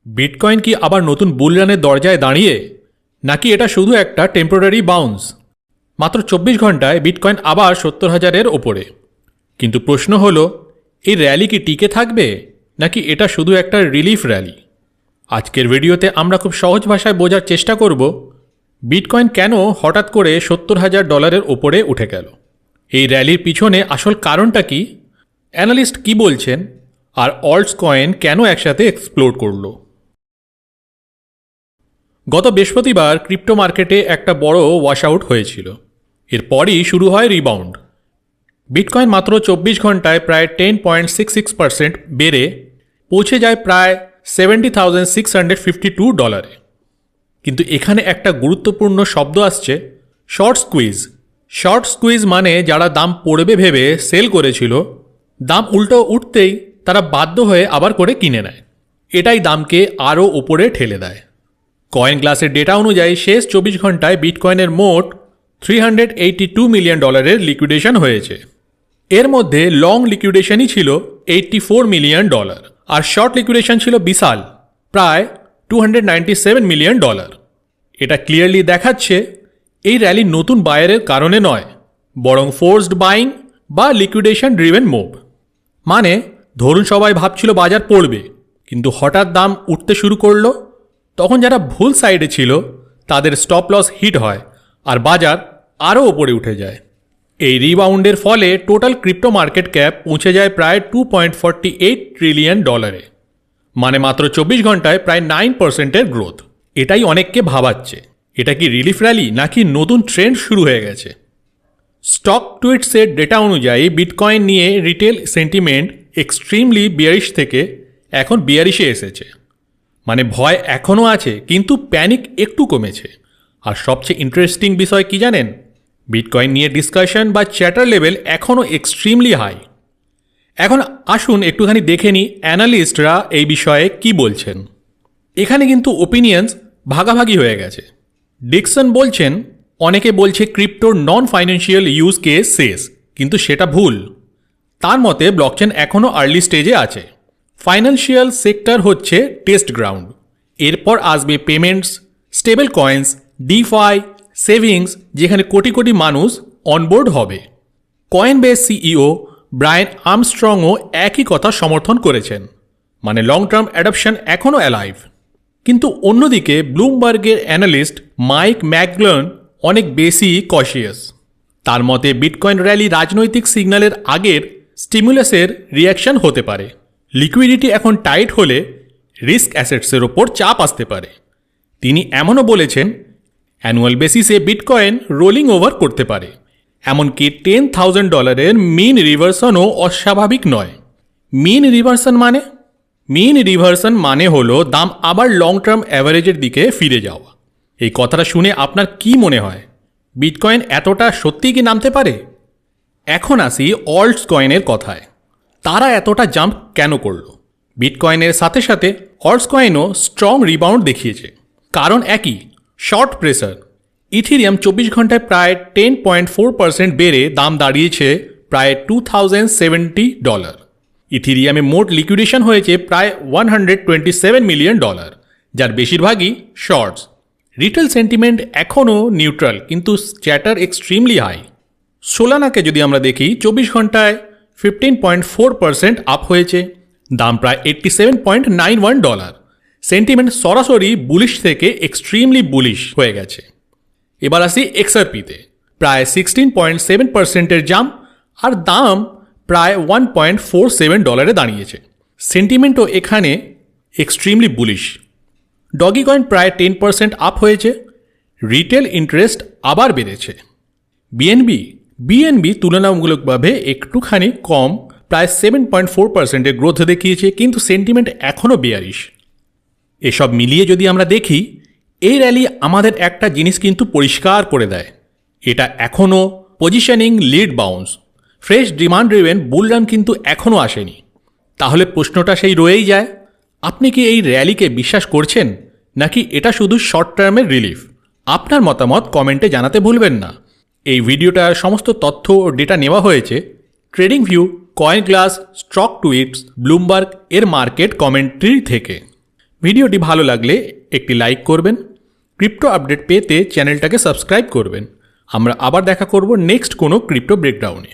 Bitcoin কি আবার নতুন বুল রানের দরজায় দাঁড়িয়ে, নাকি এটা শুধু একটা টেম্পোরারি বাউন্স? মাত্র 24 ঘন্টায় বিটকয়েন আবার 70,000-এর ওপরে। কিন্তু প্রশ্ন হলো, এই র্যালি কি টিকে থাকবে, নাকি এটা শুধু একটা রিলিফ র্যালি? আজকের ভিডিওতে আমরা খুব সহজ ভাষায় বোঝার চেষ্টা করব বিটকয়েন কেন হঠাৎ করে $70,000-এর ওপরে উঠে গেল, এই র্যালির পিছনে আসল কারণটা কি, অ্যানালিস্ট কি বলছেন, আর অল্টস কয়েন কেন একসাথে এক্সপ্লোড করলো। গত বৃহস্পতিবার ক্রিপ্টো মার্কেটে একটা বড় ওয়াশআউট হয়েছিল। এরপরই শুরু হয় রিবাউন্ড। বিটকয়েন মাত্র 24 ঘন্টায় প্রায় 10.66% বেড়ে পৌঁছে যায় প্রায় $70,652। কিন্তু এখানে একটা গুরুত্বপূর্ণ শব্দ আসছে, শর্ট স্কুইজ। শর্ট স্কুইজ মানে যারা দাম পড়বে ভেবে সেল করেছিল, দাম উল্টো উঠতেই তারা বাধ্য হয়ে আবার করে কিনে নেয়। এটাই দামকে আরও ওপরে ঠেলে দেয়। কয়েন গ্লাসের ডেটা অনুযায়ী শেষ 24 ঘন্টায় বিটকয়েনের মোট $382 মিলিয়ন লিকুইডেশন হয়েছে। এর মধ্যে লং লিকুইডেশনই ছিল $84 মিলিয়ন, আর শর্ট লিকুইডেশন ছিল বিশাল, প্রায় $297 মিলিয়ন। এটা ক্লিয়ারলি দেখাচ্ছে এই র্যালি নতুন বায়ারের কারণে নয়, বরং ফোর্সড বাইং বা লিকুইডেশন ড্রিভেন মুভ। মানে ধরুন সবাই ভাবছিল বাজার পড়বে, কিন্তু হঠাৎ দাম উঠতে শুরু করলো, তখন যারা ভুল সাইডে ছিল তাদের স্টপ লস হিট হয় আর বাজার আরও ওপরে উঠে যায়। এই রিবাউন্ডের ফলে টোটাল ক্রিপ্টো মার্কেট ক্যাপ পৌঁছে যায় প্রায় $2.48 ট্রিলিয়ন। মানে মাত্র 24 ঘন্টায় প্রায় 9%-এর গ্রোথ। এটাই অনেককে ভাবাচ্ছে, এটা কি রিলিফ র্যালি নাকি নতুন ট্রেন্ড শুরু হয়ে গেছে। স্টক টুইটসের ডেটা অনুযায়ী বিটকয়েন নিয়ে রিটেল সেন্টিমেন্ট এক্সট্রিমলি বিয়ারিশ থেকে এখন বিয়ারিশে এসেছে। মানে ভয় এখনও আছে, কিন্তু প্যানিক একটু কমেছে। আর সবচেয়ে ইন্টারেস্টিং বিষয় কি জানেন, বিটকয়েন নিয়ে ডিসকাশন বা চ্যাটার লেভেল এখনও এক্সট্রিমলি হাই। এখন আসুন একটুখানি দেখে নিই অ্যানালিস্টরা এই বিষয়ে কি বলছেন। এখানে কিন্তু ওপিনিয়ন্স ভাগাভাগি হয়ে গেছে। ডিকসন বলছেন, অনেকে বলছে ক্রিপ্টোর নন ফাইন্যান্সিয়াল ইউজ কেস শেষ, কিন্তু সেটা ভুল। তার মতে ব্লকচেন এখনও আর্লি স্টেজে আছে। ফাইন্যান্সিয়াল সেক্টর হচ্ছে টেস্ট গ্রাউন্ড। এরপর আসবে payments, stable coins, defy, savings, যেখানে কোটি কোটি মানুষ অনবোর্ড হবে। কয়েনবেস সিইও ব্রায়ান আর্মস্ট্রংও একই কথা সমর্থন করেছেন, মানে লং টার্ম অ্যাডপশন এখনও অ্যালাইভ। কিন্তু অন্যদিকে ব্লুমবার্গের অ্যানালিস্ট মাইক ম্যাকগ্লন অনেক বেশি কশিয়াস। তার মতে বিটকয়েন র্যালি রাজনৈতিক সিগন্যালের আগের স্টিমুলাসের রিয়াকশন হতে পারে। লিকুইডিটি এখন টাইট হলে রিস্ক অ্যাসেটসের ওপর চাপ আসতে পারে। তিনি এমনও বলেছেন, অ্যানুয়াল বেসিসে বিটকয়েন রোলিং ওভার করতে পারে। এমনকি $10,000-এর মিন রিভার্সনও অস্বাভাবিক নয়। মিন রিভার্সন মানে হলো দাম আবার লং টার্ম অ্যাভারেজের দিকে ফিরে যাওয়া। এই কথাটা শুনে আপনার কি মনে হয়, বিটকয়েন এতটা সত্যিই কি নামতে পারে? এখন আসি অল্টস কয়েনের কথায়। তারা এতটা জাম্প কেন করল? বিটকয়েনের সাথে সাথে অল্টস কয়েনও স্ট্রং রিবাউন্ড দেখিয়েছে। কারণ একই, শর্ট প্রেসার। ইথিরিয়াম 24 ঘন্টায় প্রায় 10.4% বেড়ে দাম দাঁড়িয়েছে প্রায় $2,070। ইথিরিয়ামে মোট লিকুইডেশন হয়েছে প্রায় $127 মিলিয়ন, যার বেশিরভাগই শর্টস। রিটেল সেন্টিমেন্ট এখনও নিউট্রাল, কিন্তু চ্যাটার এক্সট্রিমলি হাই। সোলানাকে যদি আমরা দেখি, 24 ঘন্টায় 15.4% আপ হয়েছে, দাম প্রায় $87.91। সেন্টিমেন্ট সরাসরি বুলিশ থেকে এক্সট্রিমলি বুলিশ হয়ে গেছে। এবার আসি এক্সআরপিতে, প্রায় 16.7%-এর জাম্প, আর দাম প্রায় $1.47 দাঁড়িয়েছে। সেন্টিমেন্টও এখানে এক্সট্রিমলি বুলিশ। ডগি কয়েন প্রায় 10% আপ হয়েছে, রিটেল ইন্টারেস্ট আবার বেড়েছে। বিএনবি তুলনামূলকভাবে একটুখানি কম, প্রায় 7.4%-এর গ্রোথ দেখিয়েছে, কিন্তু সেন্টিমেন্ট এখনও বিয়ারিশ। এসব মিলিয়ে যদি আমরা দেখি, এই র্যালি আমাদের একটা জিনিস কিন্তু পরিষ্কার করে দেয়, এটা এখনও positioning lead bounce. Fresh demand driven বুল রান কিন্তু এখনও আসেনি। তাহলে প্রশ্নটা সেই রয়েই যায়, আপনি কি এই র্যালিকে বিশ্বাস করছেন, নাকি এটা শুধু শর্ট টার্মের রিলিফ? আপনার মতামত কমেন্টে জানাতে ভুলবেন না। এই ভিডিওটার সমস্ত তথ্য ও ডেটা নেওয়া হয়েছে trading view, coin glass, stock tweets, Bloomberg এর মার্কেট কমেন্ট্রি থেকে। ভিডিওটি ভালো লাগলে একটি লাইক করবেন, ক্রিপ্টো আপডেট পেতে চ্যানেলটাকে সাবস্ক্রাইব করবেন। আমরা আবার দেখা করব নেক্সট কোনো ক্রিপ্টো ব্রেকডাউনে।